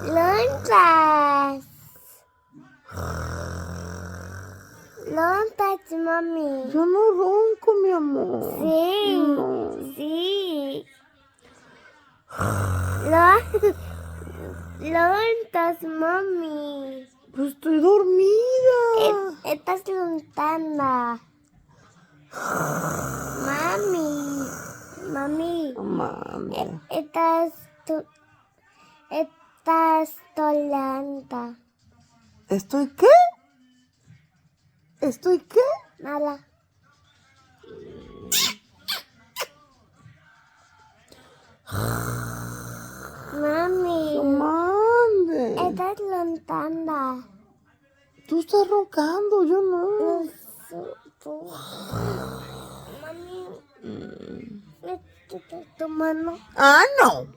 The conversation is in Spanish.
Lontas. Lontas, mami. Yo no ronco, mi amor. Sí. No. Sí. Lontas, mami. Pero estoy dormida. Estás lontana. Mami. Mami. Mande. Estás lenta. ¿Estoy qué? ¿Estoy qué? Nada. Mami. Mande. Estás lontana. Tú estás roncando, yo no. Mami. ¿Me tu mano? Ah, no.